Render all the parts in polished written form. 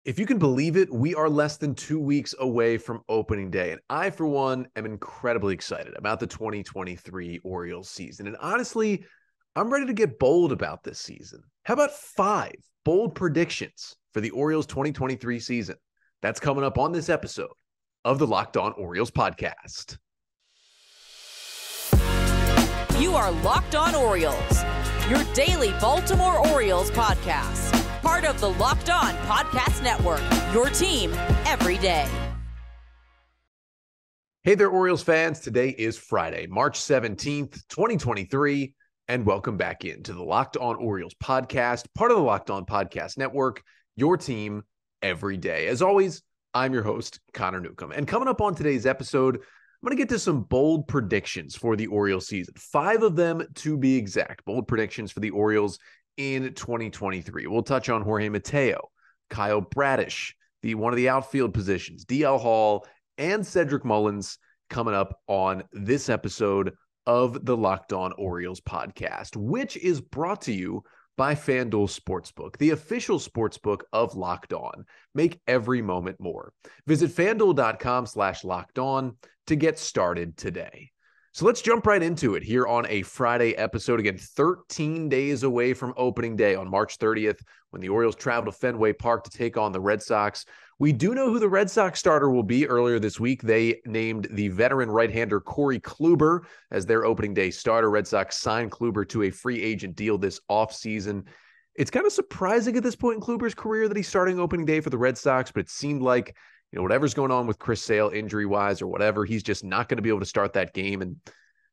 If you can believe it, we are less than 2 weeks away from opening day. And I, for one, am incredibly excited about the 2023 Orioles season. And honestly, I'm ready to get bold about this season. How about 5 bold predictions for the Orioles 2023 season? That's coming up on this episode of the Locked On Orioles podcast. You are Locked On Orioles, your daily Baltimore Orioles podcast. Part of the Locked On Podcast Network, your team every day. Hey there, Orioles fans. Today is Friday, March 17th, 2023, and welcome back into the Locked On Orioles podcast, part of the Locked On Podcast Network, your team every day. As always, I'm your host, Connor Newcomb. And coming up on today's episode, I'm going to get to some bold predictions for the Orioles season. 5 of them to be exact. Bold predictions for the Orioles in 2023. We'll touch on Jorge Mateo, Kyle Bradish, one of the outfield positions, DL Hall, and Cedric Mullins coming up on this episode of the Locked On Orioles podcast, which is brought to you by FanDuel Sportsbook, the official sportsbook of Locked On. Make every moment more. Visit FanDuel.com/LockedOn to get started today. So let's jump right into it here on a Friday episode. Again, 13 days away from opening day on March 30th, when the Orioles travel to Fenway Park to take on the Red Sox. We do know who the Red Sox starter will be. Earlier this week, they named the veteran right-hander Corey Kluber as their opening day starter. Red Sox signed Kluber to a free agent deal this offseason. It's kind of surprising at this point in Kluber's career that he's starting opening day for the Red Sox, but it seemed like whatever's going on with Chris Sale injury-wise or whatever, he's just not going to be able to start that game. And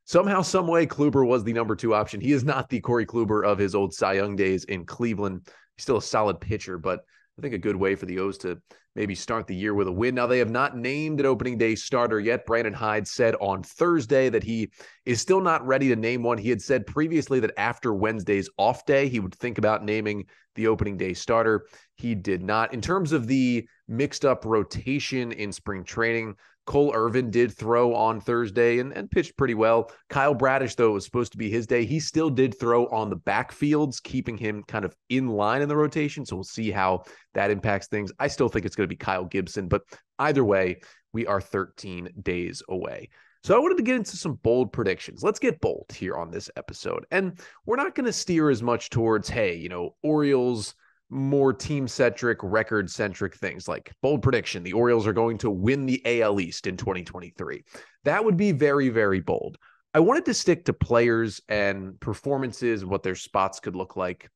somehow, some way, Kluber was the number 2 option. He is not the Corey Kluber of his old Cy Young days in Cleveland. He's still a solid pitcher, but I think a good way for the O's to maybe start the year with a win. Now, they have not named an opening day starter yet. Brandon Hyde said on Thursday that he is still not ready to name one. He had said previously that after Wednesday's off day, he would think about naming the opening day starter. He did not. In terms of the mixed up rotation in spring training, Cole Irvin did throw on Thursday and pitched pretty well. Kyle Bradish, though, it was supposed to be his day. He still did throw on the backfields, keeping him kind of in line in the rotation. So we'll see how that impacts things. I still think it's going to be Kyle Gibson, but either way, we are 13 days away. So I wanted to get into some bold predictions. Let's get bold here on this episode. And we're not going to steer as much towards, hey, Orioles, more team-centric, record-centric things like bold prediction. The Orioles are going to win the AL East in 2023. That would be very, very bold. I wanted to stick to players and performances and what their spots could look like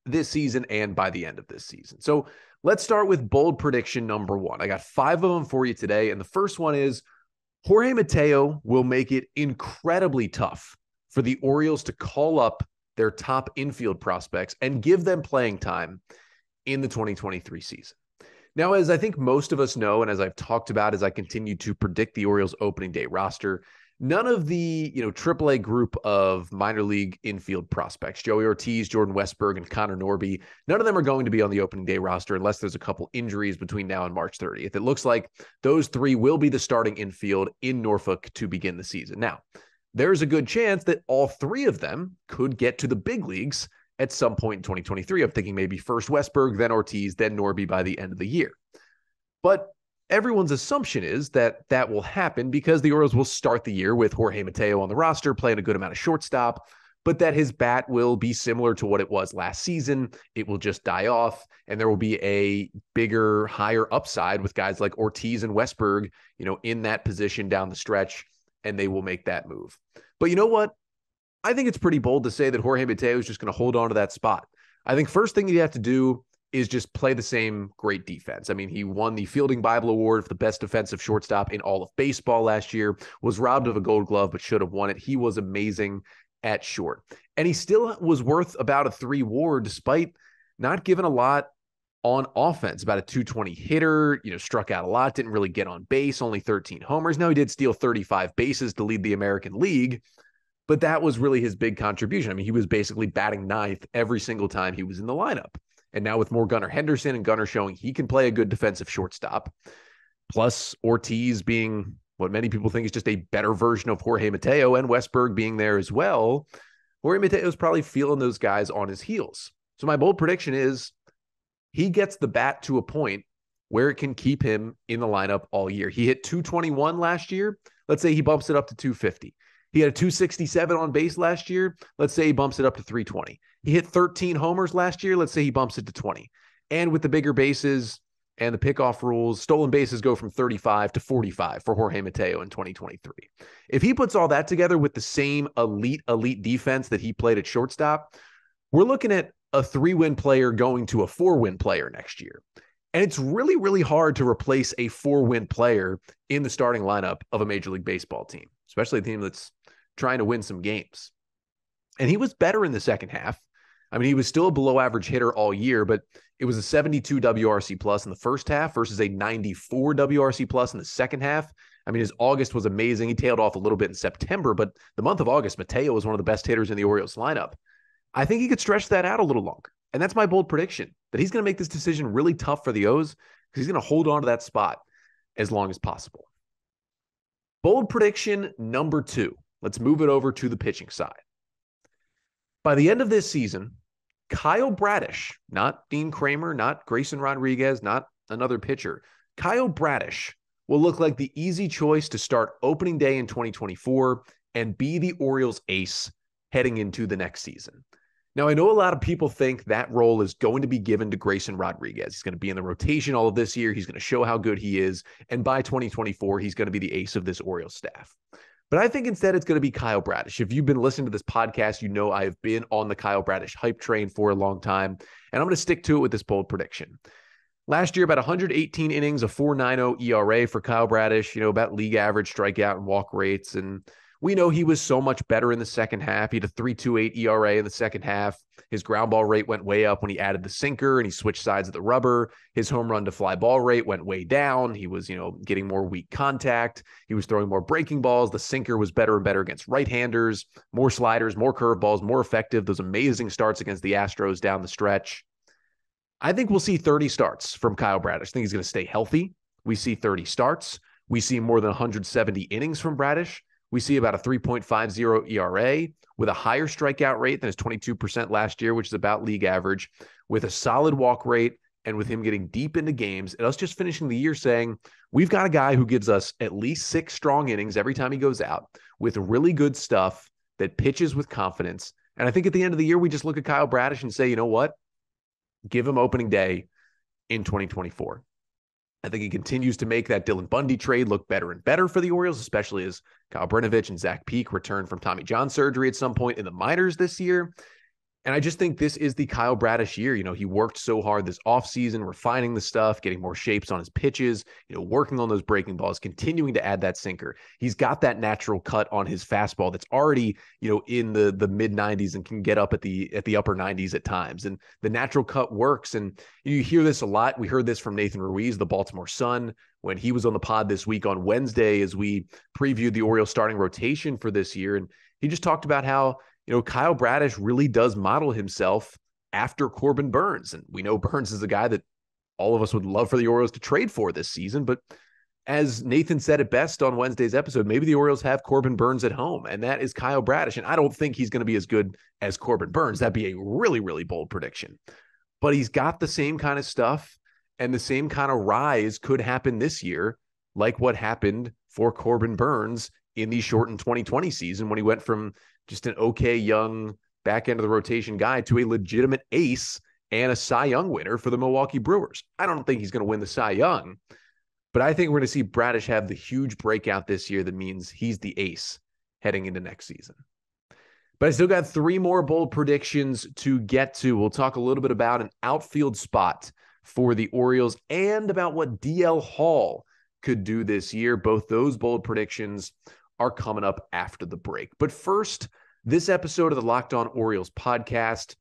this season and by the end of this season. So let's start with bold prediction number 1. I got 5 of them for you today. And the first one is Jorge Mateo will make it incredibly tough for the Orioles to call up their top infield prospects and give them playing time in the 2023 season. Now, as I think most of us know, and as I've talked about as I continue to predict the Orioles opening day roster, none of the AAA group of minor league infield prospects, Joey Ortiz, Jordan Westburg, and Connor Norby, none of them are going to be on the opening day roster unless there's a couple injuries between now and March 30th. It looks like those 3 will be the starting infield in Norfolk to begin the season. Now, there's a good chance that all 3 of them could get to the big leagues at some point in 2023. I'm thinking maybe first Westburg, then Ortiz, then Norby by the end of the year. But everyone's assumption is that that will happen because the Orioles will start the year with Jorge Mateo on the roster, playing a good amount of shortstop, but that his bat will be similar to what it was last season. It will just die off, and there will be a bigger, higher upside with guys like Ortiz and Westburg, in that position down the stretch, and they will make that move. But you know what? I think it's pretty bold to say that Jorge Mateo is just going to hold on to that spot. I think first thing you have to do is just play the same great defense. I mean, he won the Fielding Bible Award for the best defensive shortstop in all of baseball last year, was robbed of a Gold Glove, but should have won it. He was amazing at short. And he still was worth about a 3 WAR despite not giving a lot on offense. About a 220 hitter, struck out a lot, didn't really get on base, only 13 homers. Now he did steal 35 bases to lead the American League, but that was really his big contribution. I mean, he was basically batting 9th every single time he was in the lineup. And now with more Gunnar Henderson and Gunnar showing he can play a good defensive shortstop, plus Ortiz being what many people think is just a better version of Jorge Mateo and Westburg being there as well, Jorge Mateo is probably feeling those guys on his heels. So my bold prediction is he gets the bat to a point where it can keep him in the lineup all year. He hit 221 last year. Let's say he bumps it up to 250. He had a 267 on base last year. Let's say he bumps it up to 320. He hit 13 homers last year. Let's say he bumps it to 20. And with the bigger bases and the pickoff rules, stolen bases go from 35 to 45 for Jorge Mateo in 2023. If he puts all that together with the same elite defense that he played at shortstop, we're looking at a 3-win player going to a 4-win player next year. And it's really, really hard to replace a 4-win player in the starting lineup of a Major League Baseball team, especially a team that's trying to win some games. And he was better in the second half. I mean, he was still a below average hitter all year, but it was a 72 WRC plus in the first half versus a 94 WRC plus in the second half. I mean, his August was amazing. He tailed off a little bit in September, but the month of August, Mateo was one of the best hitters in the Orioles lineup. I think he could stretch that out a little longer. And that's my bold prediction, that he's going to make this decision really tough for the O's because he's going to hold on to that spot as long as possible. Bold prediction number 2. Let's move it over to the pitching side. By the end of this season, Kyle Bradish, not Dean Kramer, not Grayson Rodriguez, not another pitcher, Kyle Bradish will look like the easy choice to start opening day in 2024 and be the Orioles' ace heading into the next season. Now, I know a lot of people think that role is going to be given to Grayson Rodriguez. He's going to be in the rotation all of this year. He's going to show how good he is. And by 2024, he's going to be the ace of this Orioles staff. But I think instead it's going to be Kyle Bradish. If you've been listening to this podcast, you know I have been on the Kyle Bradish hype train for a long time. And I'm going to stick to it with this bold prediction. Last year, about 118 innings, a 4.90 ERA for Kyle Bradish, about league average strikeout and walk rates. And we know he was so much better in the second half. He had a 3.28 ERA in the second half. His ground ball rate went way up when he added the sinker and he switched sides of the rubber. His home run to fly ball rate went way down. He was, getting more weak contact. He was throwing more breaking balls. The sinker was better and better against right-handers, more sliders, more curveballs, more effective. Those amazing starts against the Astros down the stretch. I think we'll see 30 starts from Kyle Bradish. I think he's going to stay healthy. We see 30 starts. We see more than 170 innings from Bradish. We see about a 3.50 ERA with a higher strikeout rate than his 22% last year, which is about league average, with a solid walk rate and with him getting deep into games. And us just finishing the year saying, we've got a guy who gives us at least 6 strong innings every time he goes out with really good stuff that pitches with confidence. And I think at the end of the year, we just look at Kyle Bradish and say, you know what? Give him opening day in 2024. I think he continues to make that Dylan Bundy trade look better and better for the Orioles, especially as Kyle Bradish and Zach Peak return from Tommy John surgery at some point in the minors this year. And I just think this is the Kyle Bradish year. He worked so hard this offseason, refining the stuff, getting more shapes on his pitches, working on those breaking balls, continuing to add that sinker. He's got that natural cut on his fastball that's already, in the mid 90s and can get up at the upper 90s at times. And the natural cut works. And you hear this a lot. We heard this from Nathan Ruiz, the Baltimore Sun, when he was on the pod this week on Wednesday as we previewed the Orioles starting rotation for this year. And he just talked about how Kyle Bradish really does model himself after Corbin Burnes. And we know Burnes is a guy that all of us would love for the Orioles to trade for this season. But as Nathan said it best on Wednesday's episode, maybe the Orioles have Corbin Burnes at home, and that is Kyle Bradish. And I don't think he's going to be as good as Corbin Burnes. That'd be a really, really bold prediction. But he's got the same kind of stuff, and the same kind of rise could happen this year, like what happened for Corbin Burnes in the shortened 2020 season when he went from just an okay young back end of the rotation guy to a legitimate ace and a Cy Young winner for the Milwaukee Brewers. I don't think he's going to win the Cy Young, but I think we're going to see Bradish have the huge breakout this year that means he's the ace heading into next season. But I still got 3 more bold predictions to get to. We'll talk a little bit about an outfield spot for the Orioles and about what DL Hall could do this year. Both those bold predictions are coming up after the break. But first, this episode of the Locked On Orioles podcast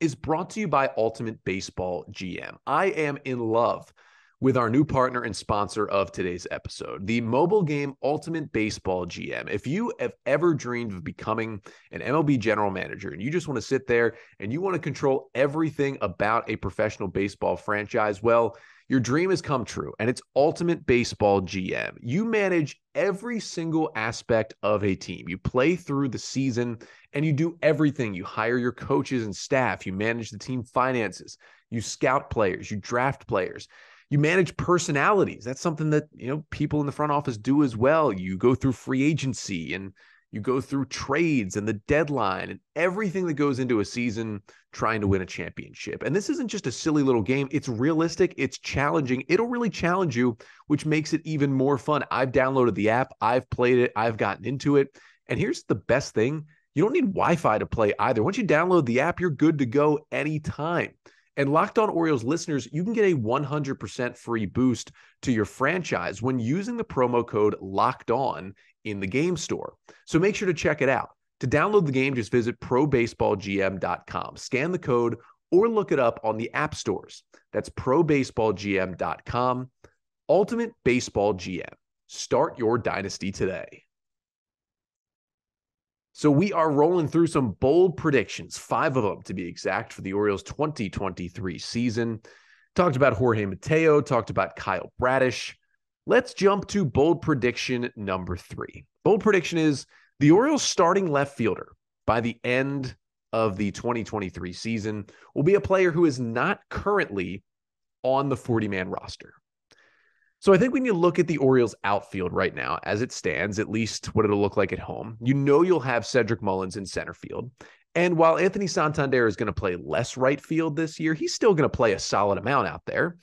is brought to you by Ultimate Baseball GM. I am in love with our new partner and sponsor of today's episode, the mobile game Ultimate Baseball GM. If you have ever dreamed of becoming an MLB general manager and you just want to sit there and you want to control everything about a professional baseball franchise, well, Your dream has come true, and it's Ultimate Baseball GM. You manage every single aspect of a team. You play through the season, and you do everything. You hire your coaches and staff. You manage the team finances. You scout players. You draft players. You manage personalities. That's something that, people in the front office do as well. You go through free agency, and you go through trades and the deadline and everything that goes into a season trying to win a championship. And this isn't just a silly little game. It's realistic. It's challenging. It'll really challenge you, which makes it even more fun. I've downloaded the app. I've played it. I've gotten into it. And here's the best thing. You don't need Wi-Fi to play either. Once you download the app, you're good to go anytime. And Locked On Orioles listeners, you can get a 100% free boost to your franchise when using the promo code Locked On in the game store. So make sure to check it out. To download the game, just visit probaseballgm.com, scan the code, or look it up on the app stores. That's probaseballgm.com. Ultimate Baseball GM. Start your dynasty today. So we are rolling through some bold predictions, 5 of them to be exact, for the Orioles 2023 season. Talked about Jorge Mateo, talked about Kyle Bradish. Let's jump to bold prediction number 3. Bold prediction is the Orioles starting left fielder by the end of the 2023 season will be a player who is not currently on the 40-man roster. So I think when you look at the Orioles outfield right now, as it stands, at least what it'll look like at home, you'll have Cedric Mullins in center field. And while Anthony Santander is going to play less right field this year, he's still going to play a solid amount out there.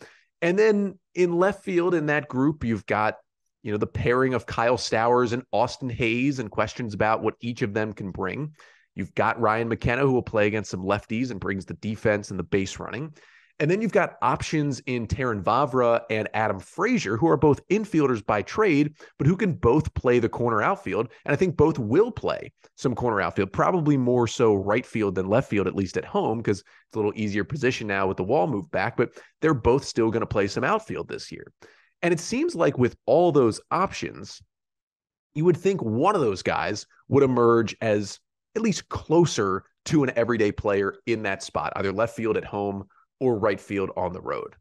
And then in left field in that group, you've got, the pairing of Kyle Stowers and Austin Hayes and questions about what each of them can bring. You've got Ryan McKenna, who will play against some lefties and brings the defense and the base running. And then you've got options in Terrin Vavra and Adam Frazier, who are both infielders by trade, but who can both play the corner outfield. And I think both will play some corner outfield, probably more so right field than left field, at least at home, because it's a little easier position now with the wall moved back, but they're both still going to play some outfield this year. And it seems like with all those options, you would think one of those guys would emerge as at least closer to an everyday player in that spot, either left field at home or right field on the road.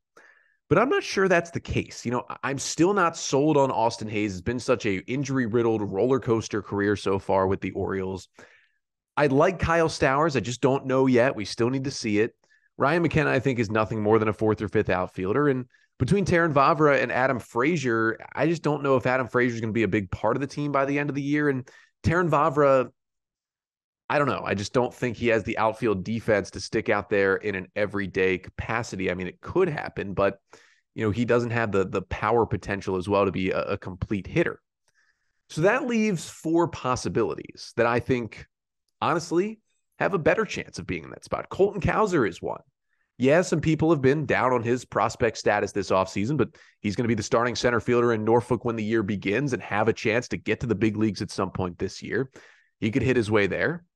But I'm not sure that's the case. I'm still not sold on Austin Hayes. It's been such a injury-riddled roller coaster career so far with the Orioles. I'd like Kyle Stowers. I just don't know yet. We still need to see it. Ryan McKenna, I think, is nothing more than a 4th or 5th outfielder. And between Terrin Vavra and Adam Frazier, I just don't know if Adam Frazier is going to be a big part of the team by the end of the year. And Terrin Vavra, I don't know. I just don't think he has the outfield defense to stick out there in an everyday capacity. I mean, it could happen, but, he doesn't have the power potential as well to be a complete hitter. So that leaves 4 possibilities that I think, honestly, have a better chance of being in that spot. Colton Cowser is one. Yeah, some people have been down on his prospect status this offseason, but he's going to be the starting center fielder in Norfolk when the year begins and have a chance to get to the big leagues at some point this year. He could hit his way there.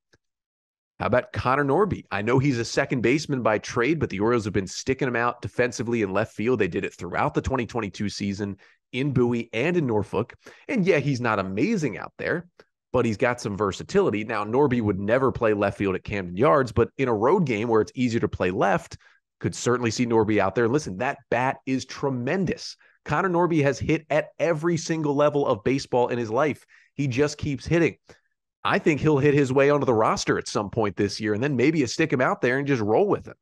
How about Connor Newcomb? I know he's a second baseman by trade, but the Orioles have been sticking him out defensively in left field. They did it throughout the 2022 season in Bowie and in Norfolk. And yeah, he's not amazing out there, but he's got some versatility. Now, Norby would never play left field at Camden Yards, but in a road game where it's easier to play left, could certainly see Norby out there. Listen, that bat is tremendous. Connor Norby has hit at every single level of baseball in his life. He just keeps hitting. I think he'll hit his way onto the roster at some point this year, and then maybe you stick him out there and just roll with him.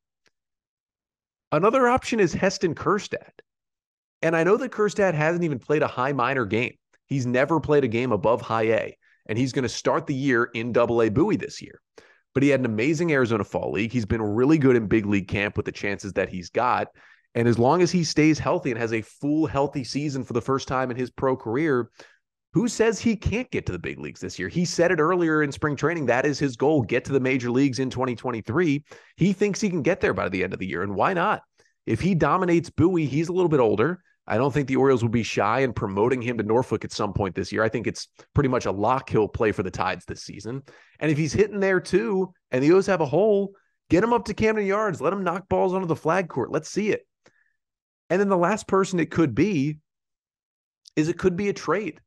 Another option is Heston Kjerstad. And I know that Kjerstad hasn't even played a high minor game. He's never played a game above high A, and he's going to start the year in Double-A Bowie this year. But he had an amazing Arizona Fall League. He's been really good in big league camp with the chances that he's got. And as long as he stays healthy and has a full healthy season for the first time in his pro career, who says he can't get to the big leagues this year? He said it earlier in spring training. That is his goal, get to the major leagues in 2023. He thinks he can get there by the end of the year. And why not? If he dominates Bowie, he's a little bit older. I don't think the Orioles will be shy in promoting him to Norfolk at some point this year. I think it's pretty much a lock he'll play for the Tides this season. And if he's hitting there too, and the O's have a hole, get him up to Camden Yards. Let him knock balls onto the flag court. Let's see it. And then the last person it could be is it could be a trade.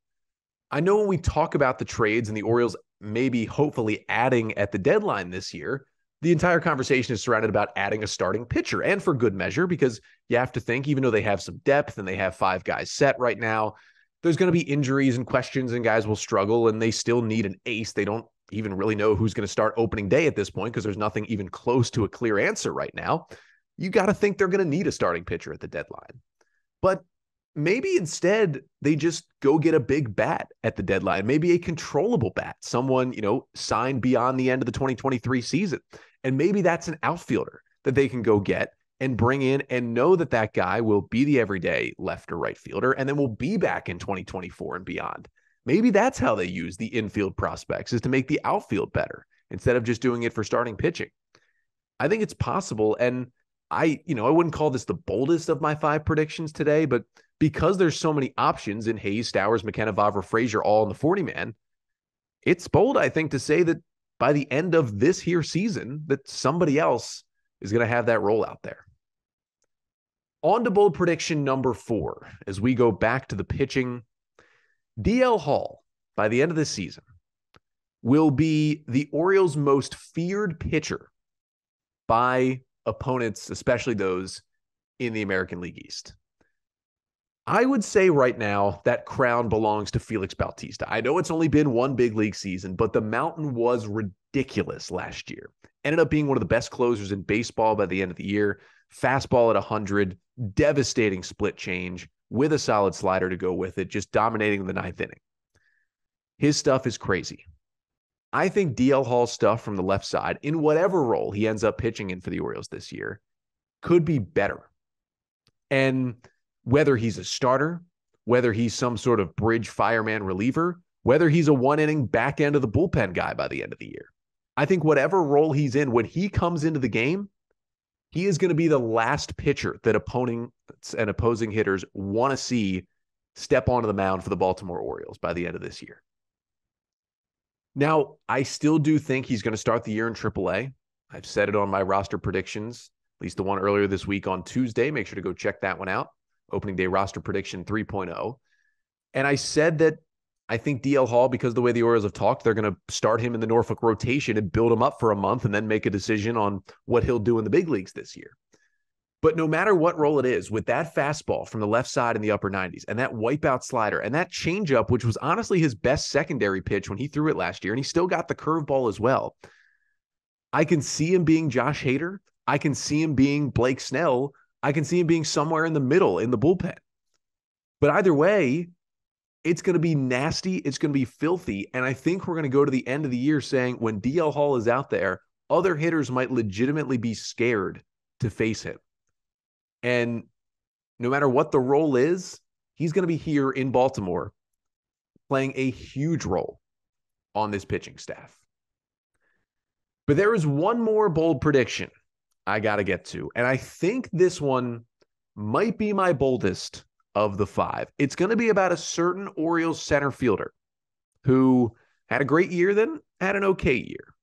I know when we talk about the trades and the Orioles maybe hopefully adding at the deadline this year, the entire conversation is surrounded about adding a starting pitcher, and for good measure, because you have to think, even though they have some depth and they have 5 guys set right now, there's going to be injuries and questions and guys will struggle, and they still need an ace. They don't even really know who's going to start opening day at this point because there's nothing even close to a clear answer right now. You got to think they're going to need a starting pitcher at the deadline. But maybe instead they just go get a big bat at the deadline, maybe a controllable bat, someone, signed beyond the end of the 2023 season. And maybe that's an outfielder that they can go get and bring in and know that that guy will be the everyday left or right fielder and then will be back in 2024 and beyond. Maybe that's how they use the infield prospects, is to make the outfield better instead of just doing it for starting pitching. I think it's possible. And I wouldn't call this the boldest of my 5 predictions today, but because there's so many options in Hayes, Stowers, McKenna, Vavra, Frazier, all in the 40-man, it's bold, I think, to say that by the end of this here season, that somebody else is going to have that role out there. On to bold prediction number 4, as we go back to the pitching. DL Hall, by the end of this season, will be the Orioles' most feared pitcher by opponents, especially those in the American League East. I would say right now that crown belongs to Felix Bautista. I know it's only been one big league season, but the mountain was ridiculous last year. Ended up being one of the best closers in baseball by the end of the year. Fastball at 100, devastating split change with a solid slider to go with it, just dominating the 9th inning. His stuff is crazy. I think DL Hall's stuff from the left side, in whatever role he ends up pitching in for the Orioles this year, could be better. And whether he's a starter, whether he's some sort of bridge fireman reliever, whether he's a 1-inning back end of the bullpen guy by the end of the year, I think whatever role he's in, when he comes into the game, he is going to be the last pitcher that opposing hitters want to see step onto the mound for the Baltimore Orioles by the end of this year. Now, I still do think he's going to start the year in AAA. I've said it on my roster predictions, at least the one earlier this week on Tuesday. Make sure to go check that one out. Opening day roster prediction 3.0. And I said that I think DL Hall, because of the way the Orioles have talked, they're going to start him in the Norfolk rotation and build him up for a month and then make a decision on what he'll do in the big leagues this year. But no matter what role it is, with that fastball from the left side in the upper 90s and that wipeout slider and that changeup, which was honestly his best secondary pitch when he threw it last year, and he still got the curveball as well, I can see him being Josh Hader. I can see him being Blake Snell. I can see him being somewhere in the middle in the bullpen. But either way, it's going to be nasty. It's going to be filthy. And I think we're going to go to the end of the year saying when DL Hall is out there, other hitters might legitimately be scared to face him. And no matter what the role is, he's going to be here in Baltimore playing a huge role on this pitching staff. But there is one more bold prediction I got to get to. And I think this one might be my boldest of the 5. It's going to be about a certain Orioles center fielder who had a great year, then had an okay year.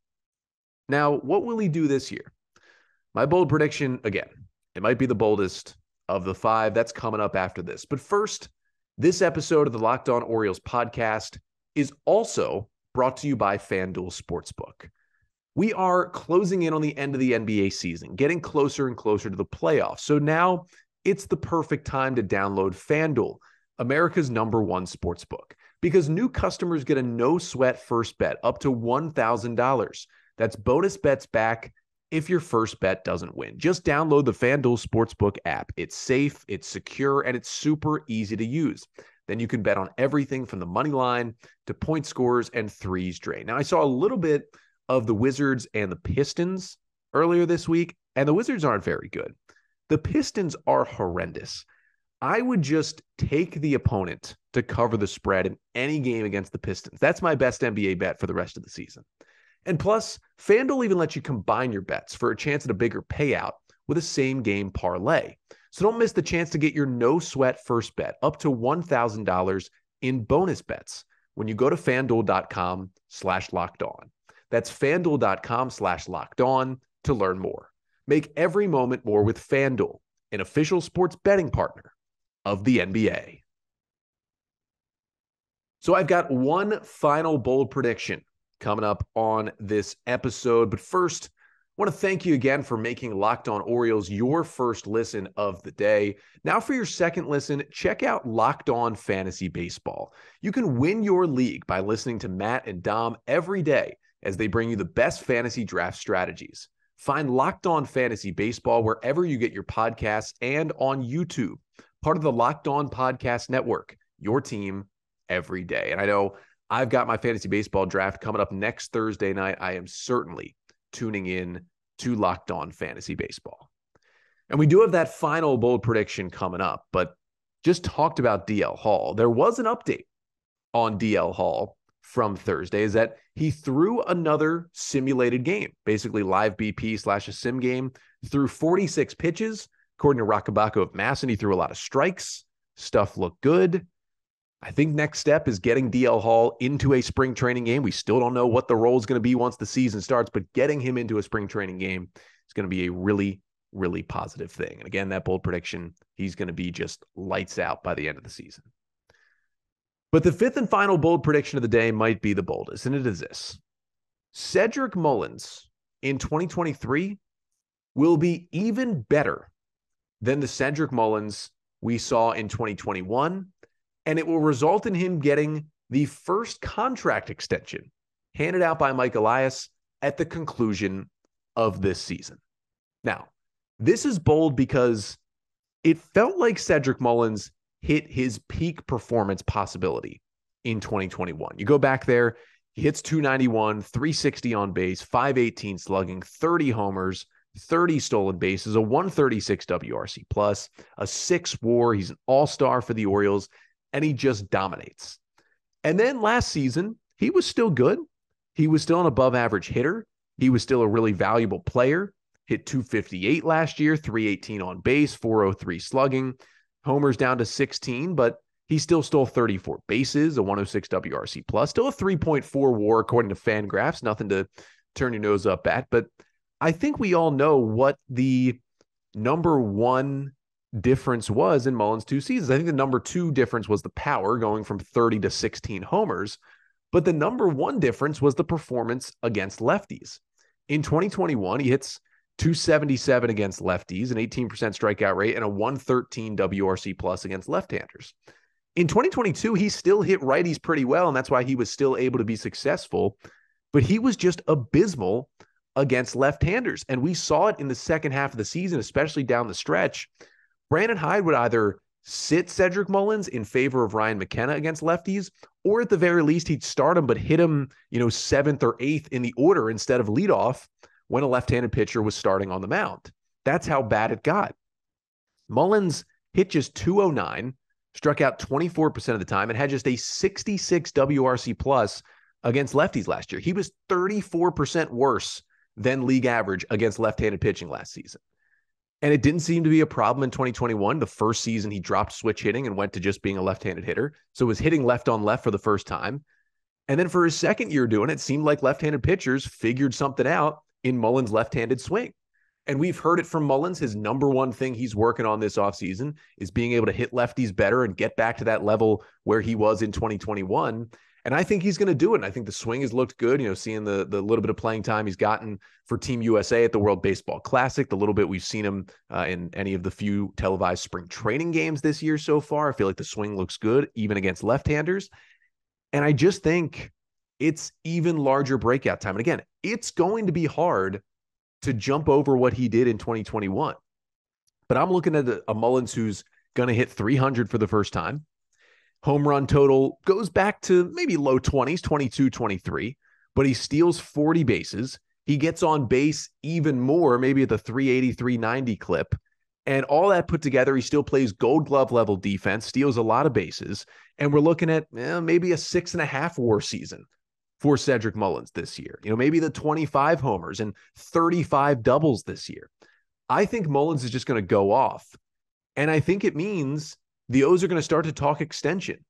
Now, what will he do this year? My bold prediction, again, it might be the boldest of the 5. That's coming up after this. But first, this episode of the Locked On Orioles podcast is also brought to you by FanDuel Sportsbook. We are closing in on the end of the NBA season, getting closer and closer to the playoffs. So now it's the perfect time to download FanDuel, America's #1 sportsbook, because new customers get a no-sweat first bet up to $1,000. That's bonus bets back if your first bet doesn't win. Just download the FanDuel Sportsbook app. It's safe, it's secure, and it's super easy to use. Then you can bet on everything from the money line to point scores and threes drain. Now, I saw a little bit of the Wizards and the Pistons earlier this week, and the Wizards aren't very good. The Pistons are horrendous. I would just take the opponent to cover the spread in any game against the Pistons. That's my best NBA bet for the rest of the season. And plus, FanDuel even lets you combine your bets for a chance at a bigger payout with a same-game parlay. So don't miss the chance to get your no-sweat first bet up to $1,000 in bonus bets when you go to FanDuel.com/lockedon. That's FanDuel.com/lockedon to learn more. Make every moment more with FanDuel, an official sports betting partner of the NBA. So I've got one final bold prediction coming up on this episode. But first, want to thank you again for making Locked On Orioles your first listen of the day. Now for your second listen, check out Locked On Fantasy Baseball. You can win your league by listening to Matt and Dom every day as they bring you the best fantasy draft strategies. Find Locked On Fantasy Baseball wherever you get your podcasts and on YouTube, part of the Locked On Podcast Network, your team every day. And I know I've got my fantasy baseball draft coming up next Thursday night. I am certainly tuning in to Locked On Fantasy Baseball. And we do have that final bold prediction coming up, but just talked about DL Hall. There was an update on DL Hall from Thursday, is that he threw another simulated game, basically live BP / a sim game, threw 46 pitches. According to Rockabaco of Masson, he threw a lot of strikes. Stuff looked good. I think next step is getting DL Hall into a spring training game. We still don't know what the role is going to be once the season starts, but getting him into a spring training game is going to be a really, really positive thing. And again, that bold prediction, he's going to be just lights out by the end of the season. But the fifth and final bold prediction of the day might be the boldest, and it is this. Cedric Mullins in 2023 will be even better than the Cedric Mullins we saw in 2021, and it will result in him getting the first contract extension handed out by Mike Elias at the conclusion of this season. Now, this is bold because it felt like Cedric Mullins hit his peak performance possibility in 2021. You go back there, he hits 291, 360 on base, 518 slugging, 30 homers, 30 stolen bases, a 136 WRC plus, a 6 WAR. He's an all-star for the Orioles, and he just dominates. And then last season, he was still good. He was still an above-average hitter. He was still a really valuable player. Hit 258 last year, 318 on base, 403 slugging, homers down to 16, but he still stole 34 bases, a 106 WRC plus, still a 3.4 WAR according to FanGraphs. Nothing to turn your nose up at, but I think we all know what the number one difference was in Mullins' 2 seasons. I think the number 2 difference was the power, going from 30 to 16 homers, but the number 1 difference was the performance against lefties. In 2021, he hits 277 against lefties, an 18% strikeout rate, and a 113 WRC plus against left-handers. In 2022, he still hit righties pretty well, and that's why he was still able to be successful, but he was just abysmal against left-handers, and we saw it in the second half of the season, especially down the stretch. Brandon Hyde would either sit Cedric Mullins in favor of Ryan McKenna against lefties, or at the very least, he'd start him, but hit him, 7th or 8th in the order instead of leadoff when a left-handed pitcher was starting on the mound. That's how bad it got. Mullins hit just 209, struck out 24% of the time, and had just a 66 WRC plus against lefties last year. He was 34% worse than league average against left-handed pitching last season. And it didn't seem to be a problem in 2021. The first season, he dropped switch hitting and went to just being a left-handed hitter. So was hitting left on left for the first time. And then for his second year doing it, it seemed like left-handed pitchers figured something out in Mullins' left-handed swing. And we've heard it from Mullins. His number one thing he's working on this offseason is being able to hit lefties better and get back to that level where he was in 2021. And I think he's going to do it. And I think the swing has looked good, seeing the little bit of playing time he's gotten for Team USA at the World Baseball Classic, the little bit we've seen him in any of the few televised spring training games this year so far. I feel like the swing looks good, even against left-handers. And I just think it's even larger breakout time. And again, it's going to be hard to jump over what he did in 2021. But I'm looking at a Mullins who's going to hit 300 for the first time. Home run total goes back to maybe low 20s, 22, 23, but he steals 40 bases. He gets on base even more, maybe at the 380, 390 clip. And all that put together, he still plays Gold Glove level defense, steals a lot of bases. And we're looking at maybe a 6.5 WAR season for Cedric Mullins this year. Maybe the 25 homers and 35 doubles this year. I think Mullins is just going to go off. And I think it means the O's are going to start to talk extension,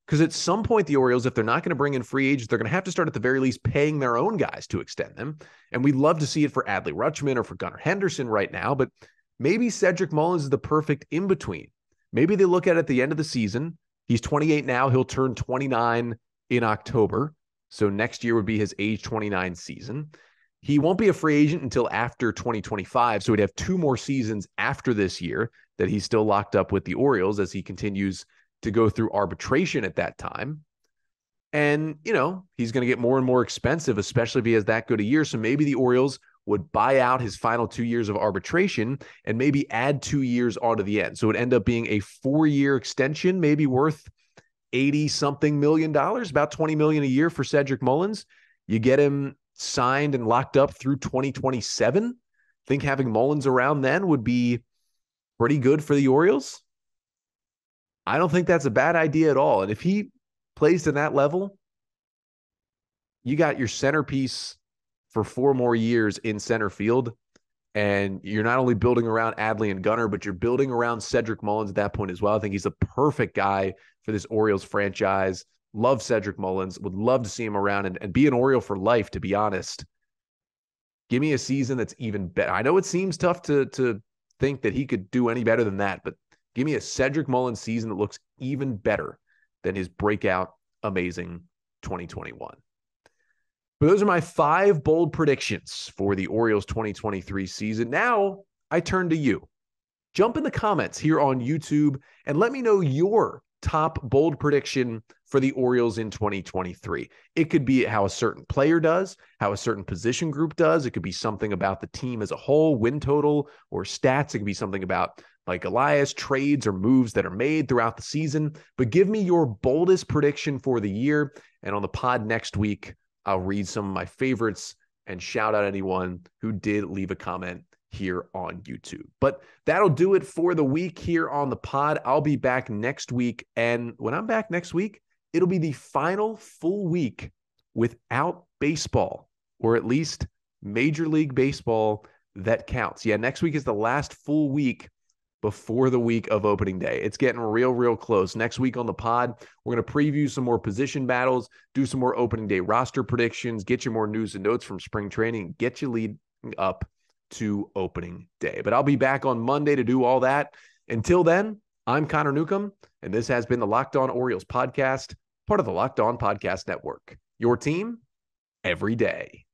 because at some point the Orioles, if they're not going to bring in free agents, they're going to have to start at the very least paying their own guys to extend them. And we'd love to see it for Adley Rutschman or for Gunnar Henderson right now, but maybe Cedric Mullins is the perfect in-between. Maybe they look at it at the end of the season. He's 28 now. He'll turn 29 in October. So next year would be his age 29 season. He won't be a free agent until after 2025, so he'd have 2 more seasons after this year that he's still locked up with the Orioles as he continues to go through arbitration at that time. And, he's going to get more and more expensive, especially if he has that good a year. So maybe the Orioles would buy out his final 2 years of arbitration and maybe add 2 years onto the end. So it would end up being a 4-year extension, maybe worth $80-something million, about $20 million a year for Cedric Mullins. You get him signed and locked up through 2027. I think having Mullins around then would be pretty good for the Orioles. I don't think that's a bad idea at all. And if he plays to that level, you got your centerpiece for 4 more years in center field. And you're not only building around Adley and Gunnar, but you're building around Cedric Mullins at that point as well. I think he's the perfect guy for this Orioles franchise. Love Cedric Mullins. Would love to see him around and be an Oriole for life, to be honest. Give me a season that's even better. I know it seems tough to think that he could do any better than that, but give me a Cedric Mullins season that looks even better than his breakout, amazing 2021. But those are my 5 bold predictions for the Orioles 2023 season. Now I turn to you. Jump in the comments here on YouTube and let me know your top bold prediction for the Orioles in 2023. It could be how a certain player does, how a certain position group does. It could be something about the team as a whole, win total, or stats. It could be something about like Elias, trades or moves that are made throughout the season. But give me your boldest prediction for the year. And on the pod next week, I'll read some of my favorites and shout out anyone who did leave a comment here on YouTube. But that'll do it for the week here on the pod. I'll be back next week. And when I'm back next week, it'll be the final full week without baseball, or at least Major League Baseball that counts. Yeah, next week is the last full week before the week of opening day. It's getting real close. Next week on the pod, we're going to preview some more position battles, do some more opening day roster predictions, get you more news and notes from spring training, get you leading up to opening day. But I'll be back on Monday to do all that. Until then, I'm Connor Newcomb, and this has been the Locked On Orioles podcast, part of the Locked On Podcast Network. Your team every day.